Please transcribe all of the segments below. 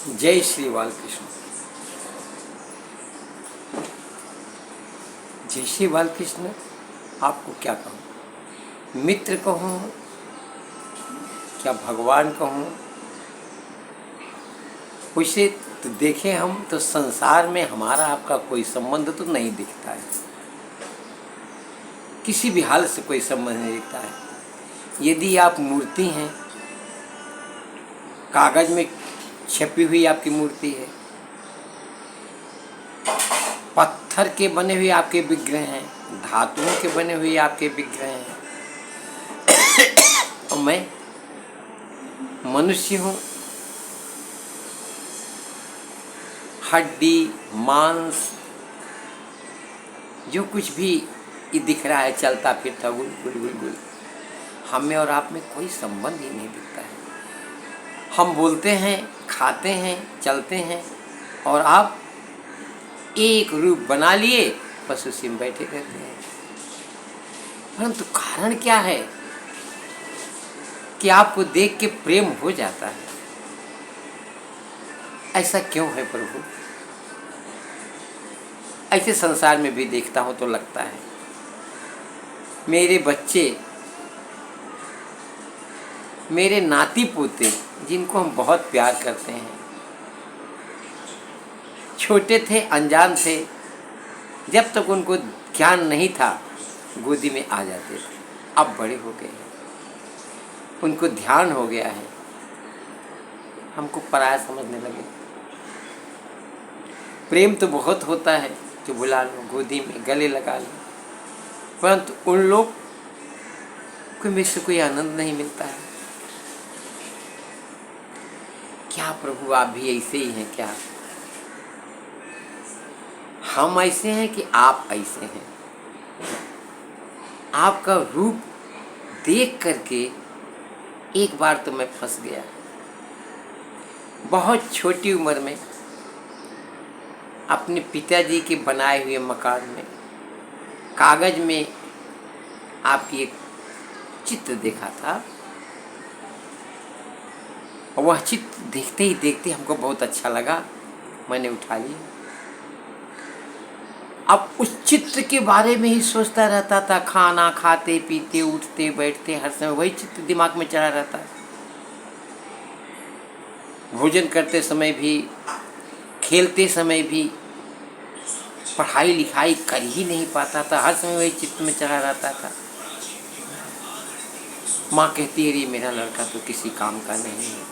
जय श्री बालकृष्ण। जय श्री बालकृष्ण। आपको क्या कहूँ, मित्र कहूँ, क्या भगवान कहूँ? उसे तो देखें हम तो संसार में हमारा आपका कोई संबंध तो नहीं दिखता है, किसी भी हाल से कोई संबंध नहीं दिखता है। यदि आप मूर्ति हैं, कागज में छपी हुई आपकी मूर्ति है, पत्थर के बने हुए आपके विग्रह हैं, धातुओं के बने हुए आपके विग्रह हैं, और मैं मनुष्य हूँ, हड्डी मांस जो कुछ भी ये दिख रहा है, चलता फिरता गुल गुल गुल गुल, हम में और आप में कोई संबंध ही नहीं दिखता है। हम बोलते हैं, खाते हैं, चलते हैं, और आप एक रूप बना लिए, बस उसी में बैठे रहते हैं। परंतु कारण क्या है कि आपको देख के प्रेम हो जाता है? ऐसा क्यों है प्रभु? ऐसे संसार में भी देखता हूँ तो लगता है मेरे बच्चे, मेरे नाती पोते जिनको हम बहुत प्यार करते हैं, छोटे थे, अनजान थे, जब तक उनको ज्ञान नहीं था गोदी में आ जाते थे। अब बड़े हो गए हैं, उनको ध्यान हो गया है, हमको पराया समझने लगे। प्रेम तो बहुत होता है कि बुला लो, गोदी में गले लगा लो, परंतु उन लोग को में से कोई आनंद नहीं मिलता है। क्या प्रभु आप भी ऐसे ही हैं क्या? हम ऐसे हैं कि आप ऐसे हैं? आपका रूप देख करके एक बार तो मैं फंस गया। बहुत छोटी उम्र में अपने पिताजी के बनाए हुए मकान में कागज में आपकी एक चित्र देखा था, और वह चित्र देखते ही देखते हमको बहुत अच्छा लगा, मैंने उठा लिया। अब उस चित्र के बारे में ही सोचता रहता था, खाना खाते पीते उठते बैठते हर समय वही चित्र दिमाग में चला रहता है। भोजन करते समय भी, खेलते समय भी, पढ़ाई लिखाई कर ही नहीं पाता था, हर समय वही चित्र में चला रहता था। माँ कहती है, अरे मेरा लड़का तो किसी काम का नहीं है।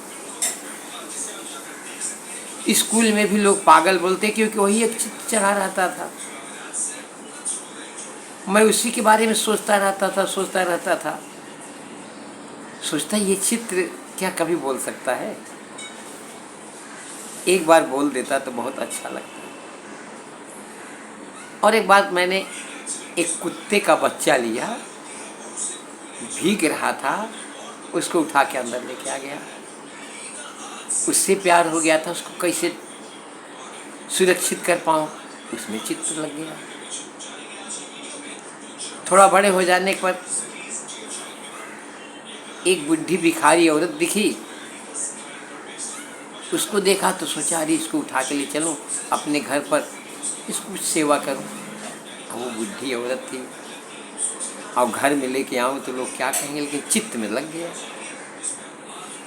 स्कूल में भी लोग पागल बोलते क्योंकि वही एक चित्र चला रहता था। मैं उसी के बारे में सोचता रहता था। सोचता ये चित्र क्या कभी बोल सकता है? एक बार बोल देता तो बहुत अच्छा लगता। और एक बार मैंने एक कुत्ते का बच्चा लिया, भीग रहा था, उसको उठा के अंदर लेके आ गया। उससे प्यार हो गया था, उसको कैसे सुरक्षित कर पाऊँ, उसमें चित्र लग गया। थोड़ा बड़े हो जाने पर एक बुढ़ी भिखारी औरत दिखी, उसको देखा तो सोचा अरे इसको उठा के ले चलूं अपने घर पर, इसको कुछ सेवा करूं। वो बुढ़ी औरत थी, और घर में लेके आऊं तो लोग क्या कहेंगे, लेकिन चित्त में लग गया।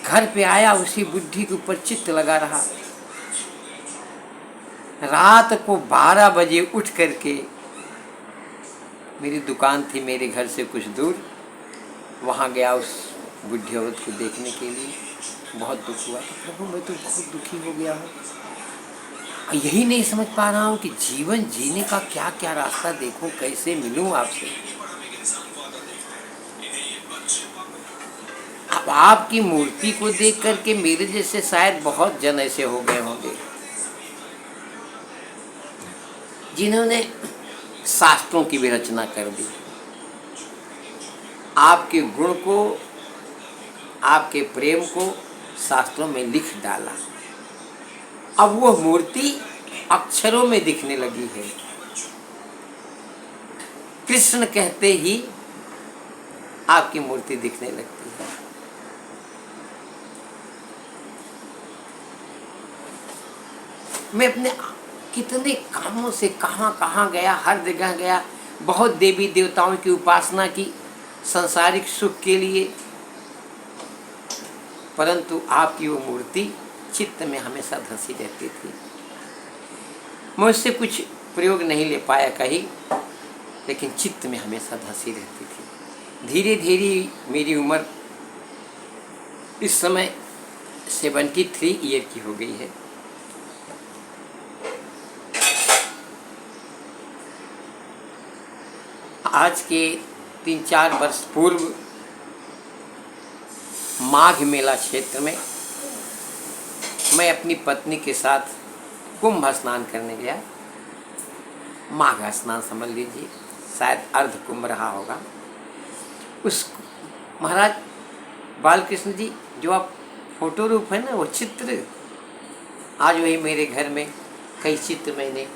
घर पे आया, उसी बुढ़ी के ऊपर चित्त लगा रहा। रात को 12 बजे उठ करके, मेरी दुकान थी मेरे घर से कुछ दूर, वहाँ गया उस बुढ़ी औरत को देखने के लिए। बहुत दुख हुआ, प्रभु मैं तो बहुत दुखी हो गया हूँ, यही नहीं समझ पा रहा हूँ कि जीवन जीने का क्या क्या रास्ता देखूं, कैसे मिलूं आपसे। अब आपकी मूर्ति को देख करके मेरे जैसे शायद बहुत जन ऐसे हो गए होंगे जिन्होंने शास्त्रों की भी रचना कर दी, आपके गुण को, आपके प्रेम को शास्त्रों में लिख डाला। अब वो मूर्ति अक्षरों में दिखने लगी है। कृष्ण कहते ही आपकी मूर्ति दिखने लगती है। मैं अपने कितने कामों से कहाँ कहाँ गया, हर जगह गया, बहुत देवी देवताओं की उपासना की संसारिक सुख के लिए, परंतु आपकी वो मूर्ति चित्त में हमेशा धंसी रहती थी। मैं उससे कुछ प्रयोग नहीं ले पाया कहीं, लेकिन चित्त में हमेशा धंसी रहती थी। धीरे धीरे मेरी उम्र इस समय 73 ईयर की हो गई है। आज के 3-4 वर्ष पूर्व माघ मेला क्षेत्र में मैं अपनी पत्नी के साथ कुंभ स्नान करने गया। माघ स्नान समझ लीजिए, शायद अर्ध कुंभ रहा होगा। उस महाराज बालकृष्ण जी जो आप फोटो रूप है ना, वो चित्र आज वही मेरे घर में कई चित्र मैंने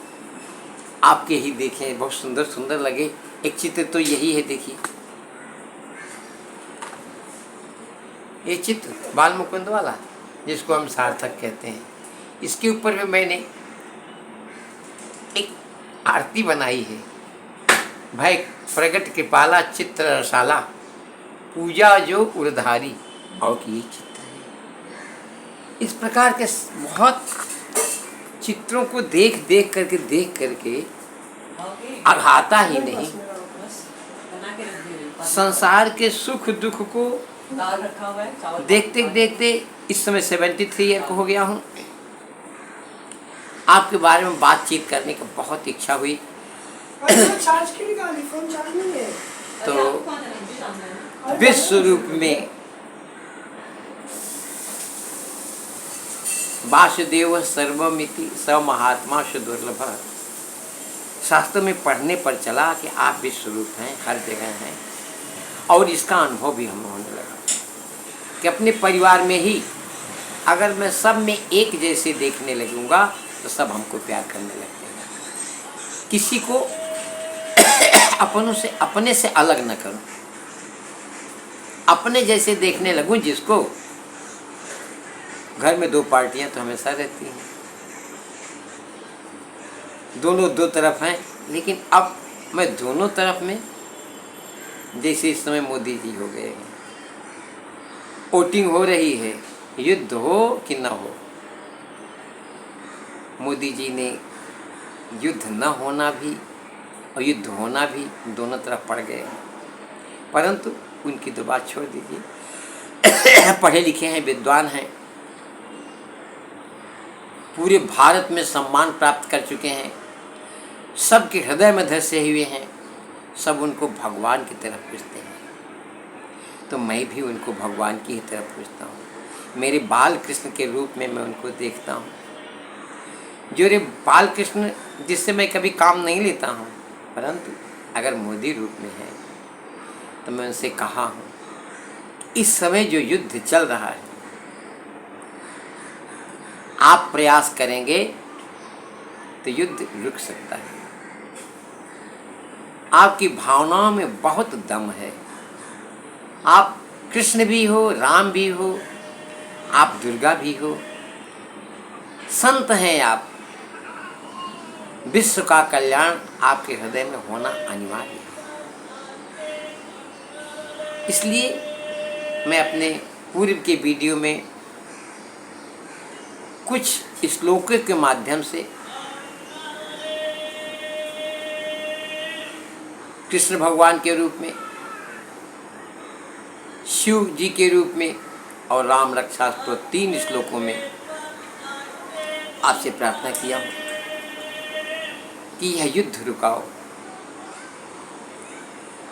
आपके ही देखे, बहुत सुंदर सुंदर लगे। एक चित्र तो यही है, देखिए ये चित्र बाल मुकुंद वाला जिसको हम सार्थक कहते हैं। इसके ऊपर में मैंने एक आरती बनाई है, भाई प्रगट कृपाला चित्र रसाला पूजा जो उर्धारी, और कि ये चित्र है। इस प्रकार के बहुत चित्रों को देख करके अघाता ही नहीं, संसार के सुख दुख को देखते देखते इस समय 73 ईयर को हो गया हूँ। आपके बारे में बातचीत करने की बहुत इच्छा हुई। तो विश्व रूप में वासुदेव सर्वमिति स महात्मा सुदुर्लभ, शास्त्र में पढ़ने पर चला कि आप विश्व रूप हैं, हर जगह हैं। और इसका अनुभव भी हमें होने लगा कि अपने परिवार में ही अगर मैं सब में एक जैसे देखने लगूंगा तो सब हमको प्यार करने लगेगा। किसी को अपने से अलग न करूं, अपने जैसे देखने लगूं। जिसको घर में 2 पार्टियां तो हमेशा रहती हैं, दोनों 2 तरफ हैं, लेकिन अब मैं दोनों तरफ में, जैसे इस समय मोदी जी हो गए हैं, वोटिंग हो रही है, युद्ध हो कि न हो, मोदी जी ने युद्ध न होना भी और युद्ध होना भी दोनों तरफ पड़ गए हैं। परंतु उनकी तो बात छोड़ दीजिए, पढ़े लिखे हैं, विद्वान हैं, पूरे भारत में सम्मान प्राप्त कर चुके हैं, सबके हृदय में धसे हुए हैं, सब उनको भगवान की तरफ पूजते हैं। तो मैं भी उनको भगवान की ही तरफ पूजता हूँ। मेरे बाल कृष्ण के रूप में मैं उनको देखता हूँ। जो रे बाल कृष्ण जिससे मैं कभी काम नहीं लेता हूँ, परंतु अगर मोदी रूप में है तो मैं उनसे कहा हूँ, इस समय जो युद्ध चल रहा है, आप प्रयास करेंगे तो युद्ध रुक सकता है। आपकी भावनाओं में बहुत दम है। आप कृष्ण भी हो, राम भी हो, आप दुर्गा भी हो, संत हैं आप। विश्व का कल्याण आपके हृदय में होना अनिवार्य है। इसलिए मैं अपने पूर्व के वीडियो में कुछ श्लोकों के माध्यम से कृष्ण भगवान के रूप में, शिव जी के रूप में और राम रक्षा तो 3 श्लोकों में आपसे प्रार्थना किया हूँ कि यह युद्ध रुकाओ।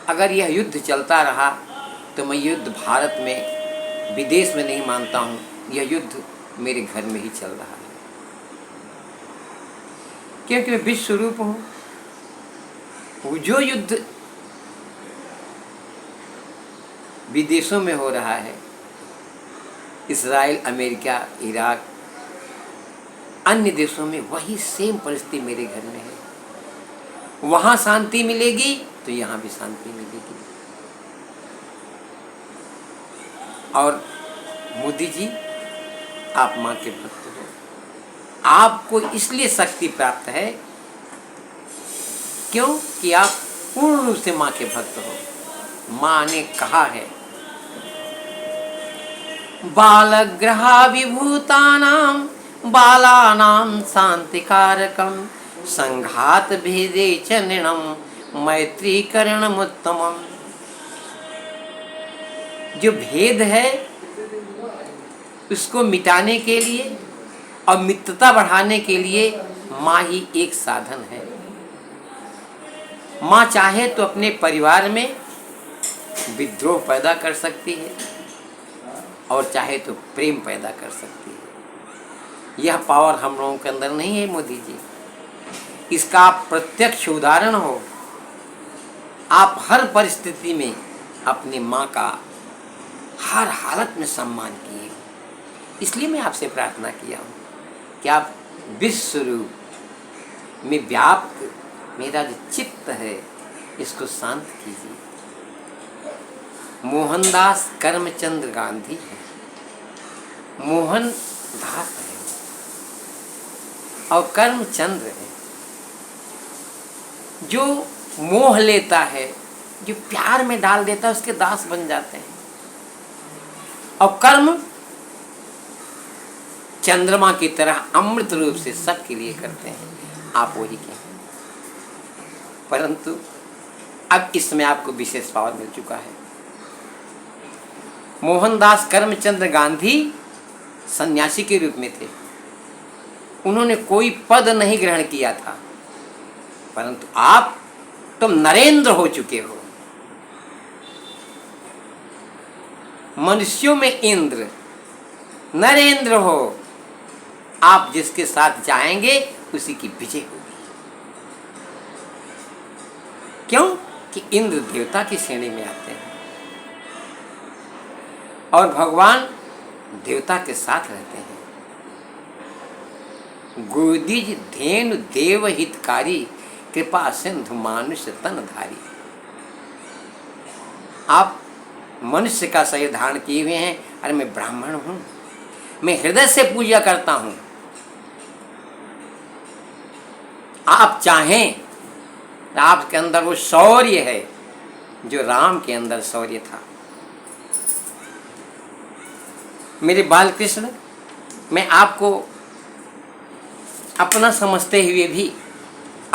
अगर यह युद्ध चलता रहा तो मैं युद्ध भारत में, विदेश में नहीं मानता हूँ, यह युद्ध मेरे घर में ही चल रहा है, क्योंकि मैं विश्व रूप हूँ। जो युद्ध विदेशों में हो रहा है, इजराइल, अमेरिका, इराक, अन्य देशों में, वही सेम परिस्थिति मेरे घर में है। वहाँ शांति मिलेगी तो यहाँ भी शांति मिलेगी। और मोदी जी, आप माँ के भक्त हो, आपको इसलिए शक्ति प्राप्त है क्यों कि आप पूर्ण रूप से माँ के भक्त हो। माँ ने कहा है बालग्रहा विभूतानां बालानां शांतिकारकं संघात भेदे च नृणं मैत्रीकरणमुत्तमम्। जो भेद है उसको मिटाने के लिए और मित्रता बढ़ाने के लिए माँ ही एक साधन है। माँ चाहे तो अपने परिवार में विद्रोह पैदा कर सकती है और चाहे तो प्रेम पैदा कर सकती है। यह पावर हम लोगों के अंदर नहीं है मोदी जी। इसका आप प्रत्यक्ष उदाहरण हो। आप हर परिस्थिति में अपनी माँ का हर हालत में सम्मान किए। इसलिए मैं आपसे प्रार्थना किया हूँ कि आप विश्व रूप में व्याप्त मेरा जो चित्त है इसको शांत कीजिए। मोहनदास करमचंद गांधी है, मोहनदास है और करमचंद्र है। जो मोह लेता है, जो प्यार में डाल देता है, उसके दास बन जाते हैं। और कर्म चंद्रमा की तरह अमृत रूप से सबके लिए करते हैं। आप वही कहें। परंतु अब इसमें आपको विशेष पावर मिल चुका है। मोहनदास करमचंद गांधी सन्यासी के रूप में थे। उन्होंने कोई पद नहीं ग्रहण किया था, परंतु आप तुम नरेंद्र हो चुके हो। मनुष्यों में इंद्र, नरेंद्र हो। आप जिसके साथ जाएंगे उसी की विजय होगी। क्यों कि इंद्र देवता की श्रेणी में आते हैं और भगवान देवता के साथ रहते हैं। गोदिज धेनु देव हितकारी कृपा सिंधु मानुष तनधारी। आप मनुष्य का शरीर धारण किए हुए हैं। अरे मैं ब्राह्मण हूं, मैं हृदय से पूजा करता हूं। आप चाहें तो आपके अंदर वो शौर्य है जो राम के अंदर शौर्य था। मेरे बाल कृष्ण, मैं आपको अपना समझते हुए भी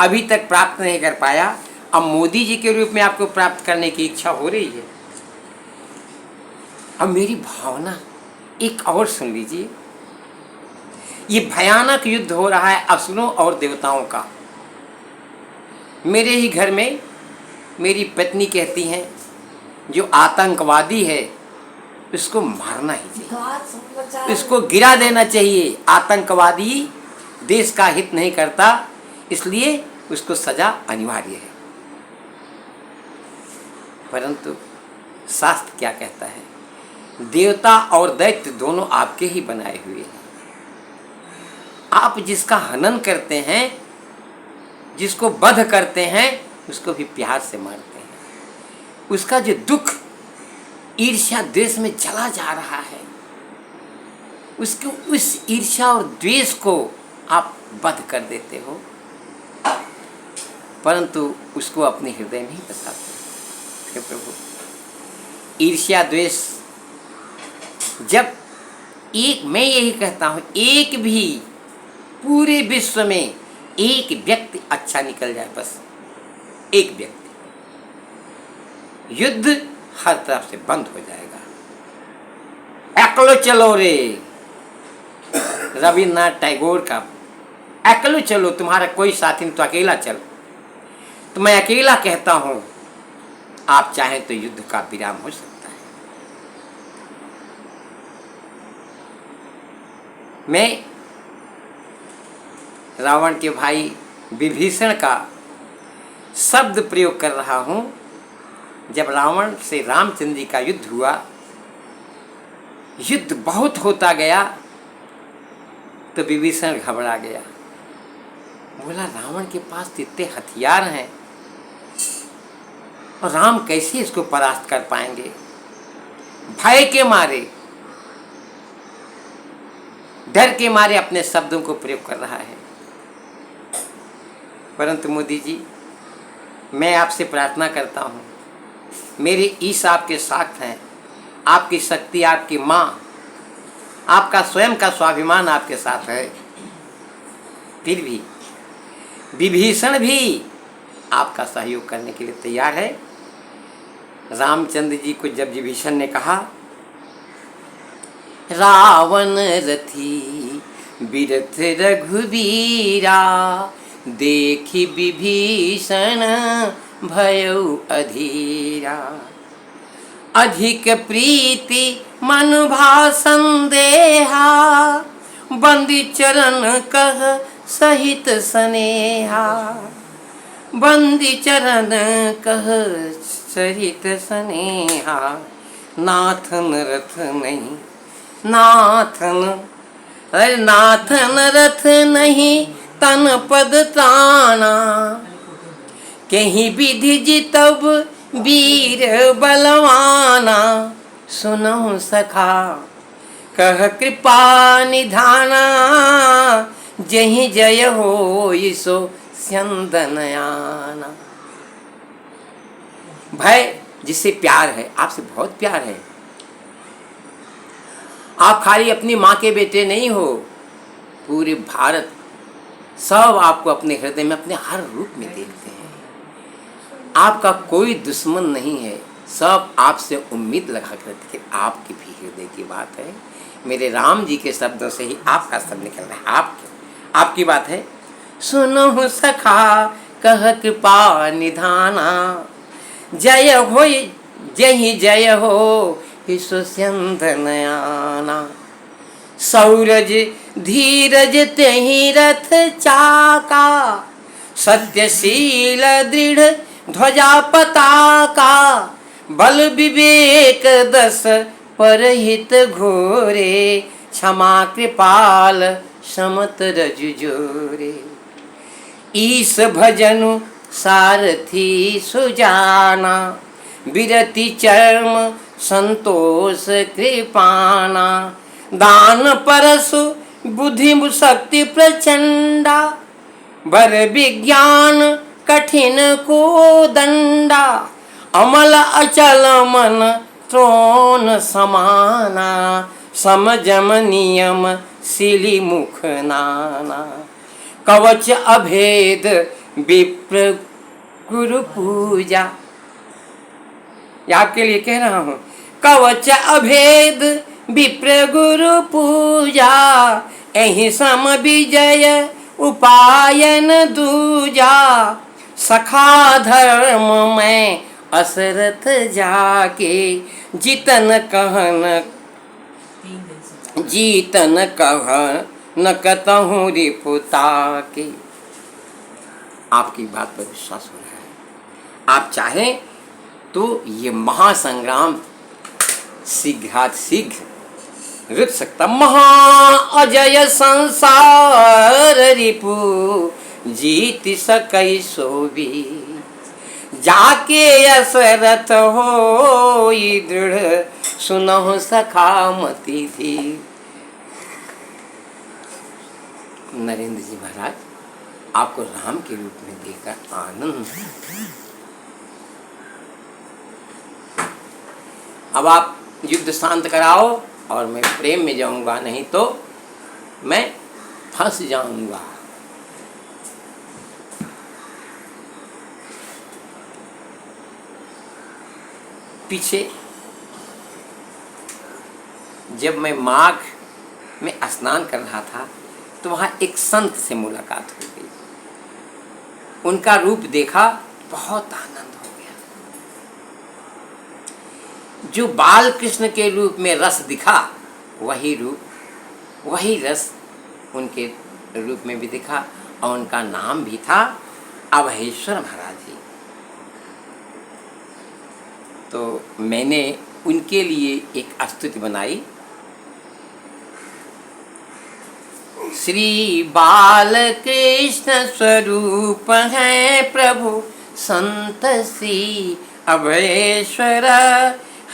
अभी तक प्राप्त नहीं कर पाया। अब मोदी जी के रूप में आपको प्राप्त करने की इच्छा हो रही है। अब मेरी भावना एक और सुन लीजिए। ये भयानक युद्ध हो रहा है असुरों और देवताओं का। मेरे ही घर में मेरी पत्नी कहती हैं जो आतंकवादी है उसको मारना ही चाहिए, इसको गिरा देना चाहिए। आतंकवादी देश का हित नहीं करता, इसलिए उसको सजा अनिवार्य है। परंतु शास्त्र क्या कहता है? देवता और दैत्य दोनों आपके ही बनाए हुए हैं। आप जिसका हनन करते हैं, जिसको वध करते हैं, उसको भी प्यार से मारते हैं। उसका जो दुख ईर्ष्या द्वेष में चला जा रहा है, उसको उस ईर्ष्या और द्वेष को आप वध कर देते हो, परंतु उसको अपने हृदय में ही बसाते। हे प्रभु, ईर्ष्या द्वेष जब एक, मैं यही कहता हूँ, एक भी पूरे विश्व में एक व्यक्ति अच्छा निकल जाए, बस एक व्यक्ति, युद्ध हर तरफ से बंद हो जाएगा। अकेलो चलो रे, रविन्द्रनाथ टैगोर का अकेलो चलो, तुम्हारा कोई साथी नहीं तो अकेला चलो। तो मैं अकेला कहता हूं, आप चाहें तो युद्ध का विराम हो सकता है। मैं रावण के भाई विभीषण का शब्द प्रयोग कर रहा हूं। जब रावण से रामचंद्र जी का युद्ध हुआ, युद्ध बहुत होता गया, तो विभीषण घबरा गया। बोला रावण के पास इतने हथियार हैं और राम कैसे इसको परास्त कर पाएंगे? भय के मारे डर के मारे अपने शब्दों को प्रयोग कर रहा है। परंतु मोदी जी, मैं आपसे प्रार्थना करता हूँ, मेरे ईश आपके साथ हैं, आपकी शक्ति, आपकी माँ, आपका स्वयं का स्वाभिमान आपके साथ है। फिर भी विभीषण भी आपका सहयोग करने के लिए तैयार है। रामचंद्र जी को जब विभीषण ने कहा, रावण रथी बिरथ रघुबीरा, देखी विभीषण भयउ अधीरा, अधिक प्रीति मनुभा संदेहा, बंदी चरण कह सहित स्नेहा, बंदी चरण कह सहित स्नेहा, नाथन रथ नहीं, नाथन अरे नाथन रथ नहीं, तन पद त्राना, कहीं विधि जितब वीर बलवाना, सुनहु सखा कह कृपा निधाना, जहि जय हो सो स्यंदनयाना। भय जिससे प्यार है, आपसे बहुत प्यार है। आप खाली अपनी माँ के बेटे नहीं हो, पूरे भारत सब आपको अपने हृदय में अपने हर रूप में देखते हैं। आपका कोई दुश्मन नहीं है, सब आपसे उम्मीद लगा करके आपके भी हृदय की बात है। मेरे राम जी के शब्दों से ही आपका शब्द निकल रहा है, आपकी बात है। सुनो सखा कह कृपा निधाना, जय हो जय जय हो सुस्यंदनयाना, सौरज धीरज तेहि रथ चाका, सत्यशील दृढ़ ध्वजा पताका, बल विवेक दस परहित घोरे, क्षमा कृपाल समत रजु जोरे, ईश भजनु सारथी सुजाना, विरति चर्म संतोष कृपाना, दान परसु बुद्धि शक्ति प्रचंडा, बर विज्ञान कठिन को दंडा, अमल अचल मन त्रोण समाना, समजम नियम सिली मुख नाना, कवच अभेद विप्र गुरु पूजा। आपके लिए कह रहा हूँ, कवच अभेद विप्र गुरु पूजा, एहि सम विजय उपायन दूजा, सखा धर्म में असरथ जाके, जीतन कहन जीतन कह न कतहूँ रिपुता के। आपकी बात पर विश्वास हो रहा है। आप चाहें तो ये महासंग्राम शीघ्र रुक सकता। महा अजय संसार रिपु, जीत सकई सोबी, जाके असरथ हो दृढ़, सुनहु सखा मति थी। नरेंद्र जी महाराज, आपको राम के रूप में देखकर आनंद। अब आप युद्ध शांत कराओ और मैं प्रेम में जाऊंगा, नहीं तो मैं फंस जाऊंगा। पीछे जब मैं माघ में स्नान कर रहा था तो वहाँ एक संत से मुलाकात हो गई। उनका रूप देखा, बहुत आनंद हो गया। जो बाल कृष्ण के रूप में रस दिखा, वही रूप, वही रस उनके रूप में भी दिखा, और उनका नाम भी था अभयेश्वर महाराज जी। तो मैंने उनके लिए एक स्तुति बनाई। श्री बाल कृष्ण स्वरूप है प्रभु, संत श्री अभयेश्वर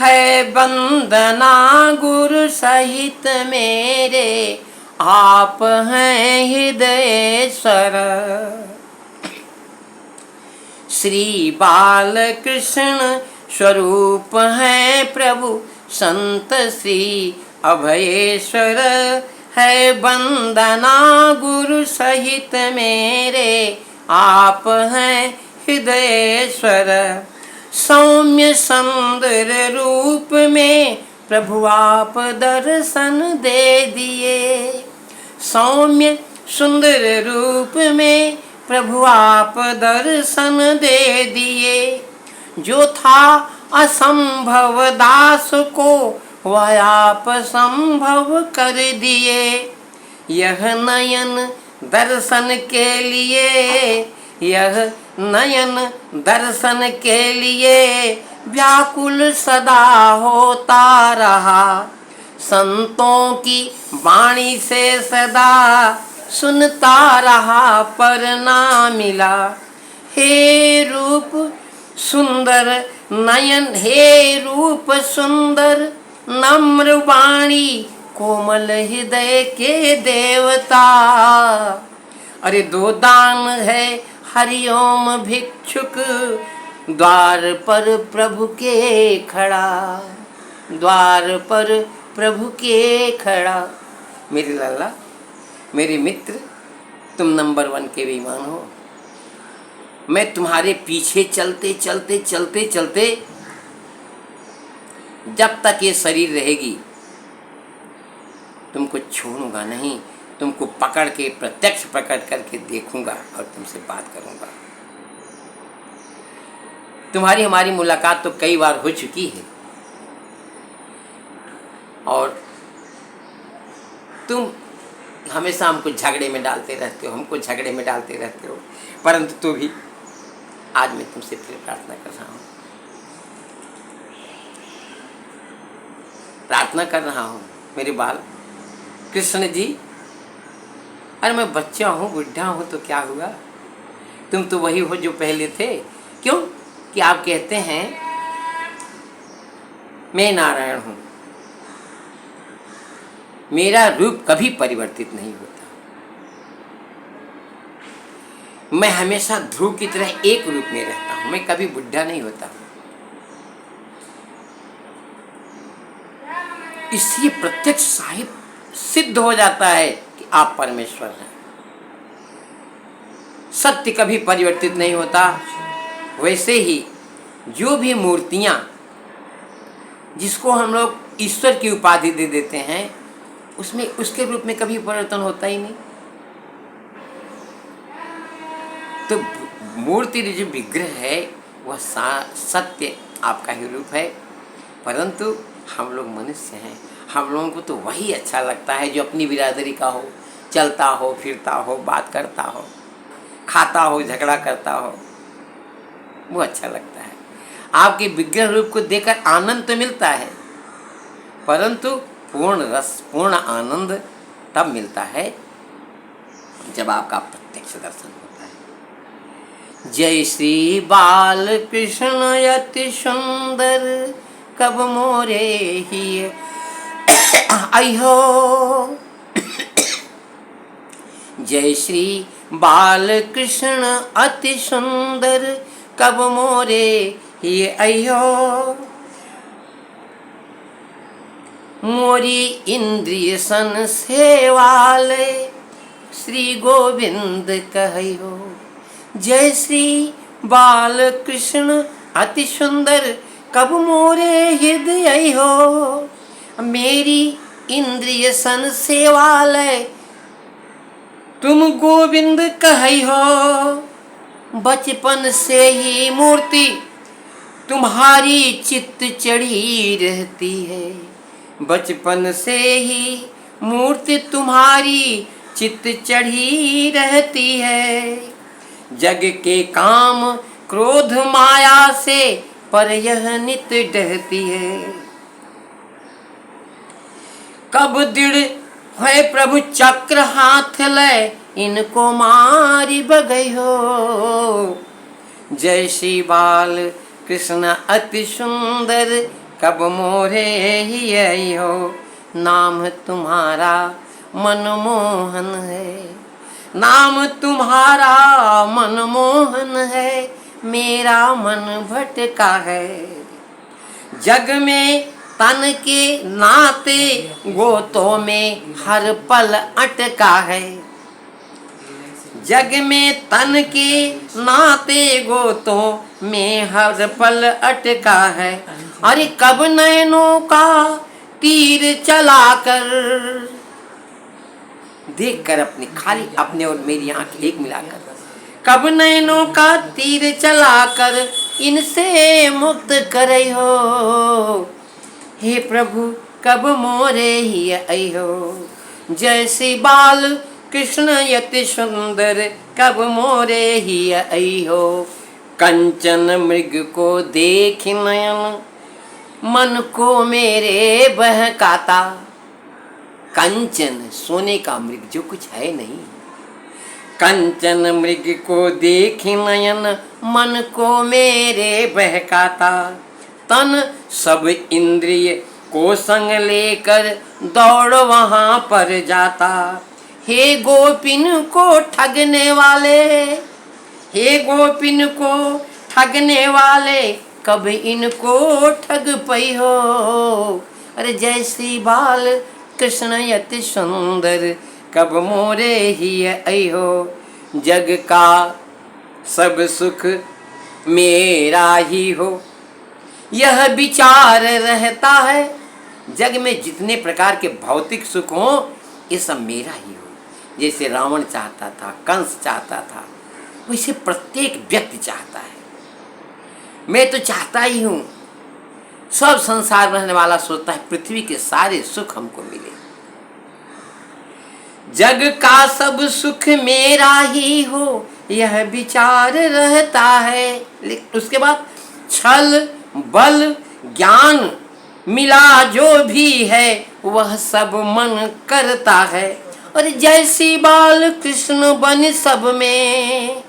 है, वंदना गुरु सहित मेरे आप हैं हृदयेश्वर। श्री बाल कृष्ण स्वरूप हैं प्रभु संत श्री अभयेश्वर। है वंदना गुरु सहित मेरे, आप हैं हृदयेश्वर। सौम्य सुंदर रूप में प्रभु आप दर्शन दे दिए। सौम्य सुंदर रूप में प्रभु आप दर्शन दे दिए। जो था असंभव दास को वह आप संभव कर दिए। यह नयन दर्शन के लिए, यह नयन दर्शन के लिए व्याकुल सदा होता रहा। संतों की वाणी से सदा सुनता रहा पर ना मिला। हे रूप सुंदर नयन, हे रूप सुंदर नम्र वाणी कोमल हृदय के देवता। अरे दो दान है हरिओम भिक्षुक, द्वार पर प्रभु के खड़ा, द्वार पर प्रभु के खड़ा। मेरे लाला, मेरे मित्र, तुम नंबर 1 के बेईमान हो। मैं तुम्हारे पीछे चलते चलते चलते चलते जब तक ये शरीर रहेगी तुमको छोड़ूंगा नहीं। तुमको पकड़ के प्रत्यक्ष प्रकट करके देखूंगा और तुमसे बात करूंगा। तुम्हारी हमारी मुलाकात तो कई बार हो चुकी है और तुम हमेशा हमको झगड़े में डालते रहते हो, हमको झगड़े में डालते रहते हो। परंतु तो भी आज मैं तुमसे फिर प्रार्थना कर रहा हूँ, प्रार्थना कर रहा हूँ मेरे बाल कृष्ण जी। अरे मैं बच्चा हूँ, बुढ़ा हूँ तो क्या हुआ? तुम तो वही हो जो पहले थे। क्यों कि आप कहते हैं मैं नारायण हूँ, मेरा रूप कभी परिवर्तित नहीं होता। मैं हमेशा ध्रुव की तरह एक रूप में रहता हूँ, मैं कभी बुढ़ा नहीं होता। इसलिए प्रत्यक्ष साहिब सिद्ध हो जाता है कि आप परमेश्वर हैं। सत्य कभी परिवर्तित नहीं होता। वैसे ही जो भी मूर्तियां जिसको हम लोग ईश्वर की उपाधि दे देते हैं उसमें उसके रूप में कभी परिवर्तन होता ही नहीं। तो मूर्ति जो विग्रह है वह सत्य आपका ही रूप है। परंतु हम लोग मनुष्य हैं, हम लोगों को तो वही अच्छा लगता है जो अपनी बिरादरी का हो, चलता हो, फिरता हो, बात करता हो, खाता हो, झगड़ा करता हो, वो अच्छा लगता है। आपके विग्रह रूप को देखकर आनंद तो मिलता है, परंतु पूर्ण रस, पूर्ण आनंद तब मिलता है जब आपका प्रत्यक्ष दर्शन होता है। जय श्री बाल कृष्ण अति सुंदर कब मोरे ही अयो। जय श्री बाल कृष्ण अति सुंदर कब मोरे ही अयो। मोरी इंद्रिय सन सेवाले श्री गोविंद कहो। जय श्री बाल कृष्ण अति सुंदर कब मोरे हृदय हो। मेरी इंद्रिय सन सेवालय तुम गोविंद कही हो। बचपन से ही मूर्ति तुम्हारी चित्त चढ़ी रहती है। बचपन से ही मूर्ति तुम्हारी चित्त चढ़ी रहती है। जग के काम क्रोध माया से पर यह नित डहती है। कब दृढ़ है प्रभु चक्र हाथ ले इनको मारी बगई हो। जय श्री बाल कृष्ण अति सुंदर कब मोरे ही आई हो। नाम तुम्हारा मनमोहन है। नाम तुम्हारा मनमोहन है, मेरा मन भटका है। जग में तन के नाते गोतों में हर पल अटका है। जग में तन के नाते गोतों में हर पल अटका है। अरे कब नैनों का तीर चलाकर, देखकर अपनी खाली अपने और मेरी आंख एक मिलाकर, कब नैनों का तीर चलाकर इनसे मुक्त करे हो। हे प्रभु कब मोरे ही आई हो। जैसी बाल कृष्ण यति सुंदर, कब मोरे ही आई हो। कंचन मृग को देख नयन, मन को मेरे बहकाता। कंचन सोने का मृग जो कुछ है नहीं, कंचन मृग को देख नयन, मन को मेरे बहकाता। तन सब इंद्रिय को संग लेकर दौड़ वहाँ पर जाता। हे गोपिन को ठगने वाले, हे गोपिन को ठगने वाले, कब इनको ठग पई हो। अरे जैसी बाल कृष्ण यति सुंदर, कब मोरे ही आई हो। जग का सब सुख मेरा ही हो, यह विचार रहता है। जग में जितने प्रकार के भौतिक सुख हों, ये सब मेरा ही हो। जैसे रावण चाहता था, कंस चाहता था, वैसे प्रत्येक व्यक्ति चाहता है। मैं तो चाहता ही हूँ। सब संसार में रहने वाला सोचता है पृथ्वी के सारे सुख हमको मिले। जग का सब सुख मेरा ही हो, यह विचार रहता है। उसके बाद छल बल ज्ञान मिला जो भी है, वह सब मन करता है। और जैसी बाल कृष्ण बन सब में,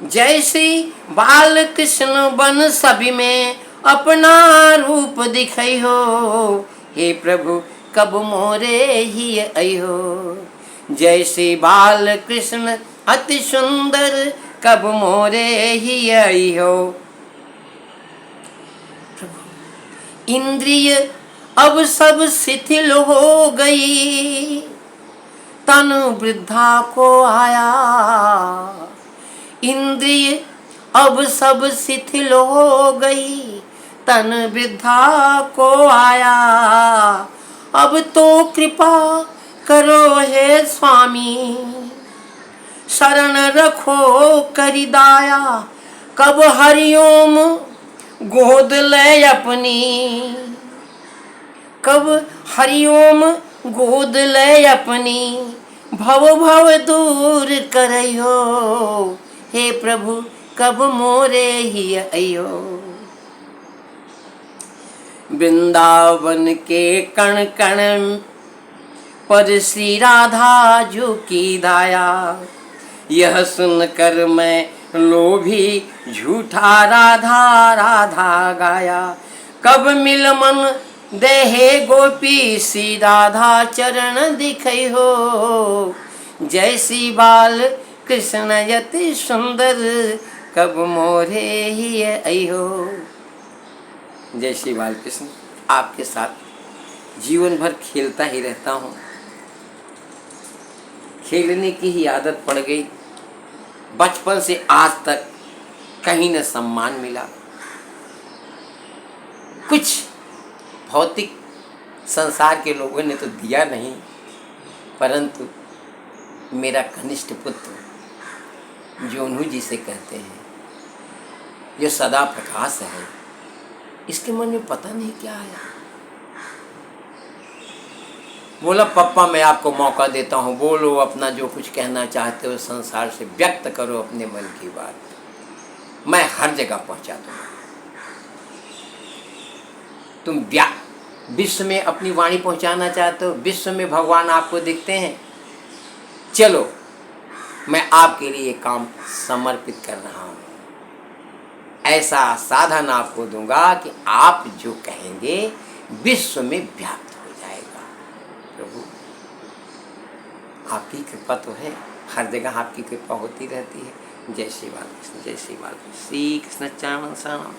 जैसी बाल कृष्ण बन सभी में, अपना रूप दिखाई हो। हे प्रभु कब मोरे ही आई हो। जैसे बाल कृष्ण अति सुंदर, कब मोरे ही आई हो। इंद्रिय अब सब शिथिल हो गई, तन वृद्धा को आया। इंद्रिय अब सब शिथिल हो गई, तन वृद्धा को आया। अब तो कृपा करो हे स्वामी, शरण रखो करि दाया। कब हरिओम गोद ले अपनी, कब हरिओम गोद ले अपनी, भव भव दूर करयो। हे प्रभु कब मोरे ही अयो। वृंदावन के कण कण पर श्री राधा झुकी दाया। यह सुनकर मैं लोभी झूठा राधा राधा गाया। कब मिल मन देहे गोपी, सी राधा चरण दिखई हो। जैसी बाल कृष्ण यति सुंदर, कब मोरे ही आई हो। जय श्री बाल कृष्ण। आपके साथ जीवन भर खेलता ही रहता हूँ। खेलने की ही आदत पड़ गई। बचपन से आज तक कहीं न सम्मान मिला, कुछ भौतिक संसार के लोगों ने तो दिया नहीं, परंतु मेरा कनिष्ठ पुत्र जोनू जी से कहते हैं, जो सदा प्रकाश है, इसके मन में पता नहीं क्या आया। बोला पप्पा मैं आपको मौका देता हूँ, बोलो अपना जो कुछ कहना चाहते हो संसार से व्यक्त करो अपने मन की बात, मैं हर जगह पहुँचा दूँगा। तुम विश्व में अपनी वाणी पहुँचाना चाहते हो, विश्व में भगवान आपको दिखते हैं, चलो मैं आपके लिए काम समर्पित कर रहा हूँ। ऐसा साधन आपको दूंगा कि आप जो कहेंगे विश्व में व्याप्त हो जाएगा। प्रभु आपकी कृपा तो है, हर जगह आपकी कृपा होती रहती है। जय श्री बालकृष्ण, जय श्री बालकृष्ण। श्री कृष्ण चरण शरणम।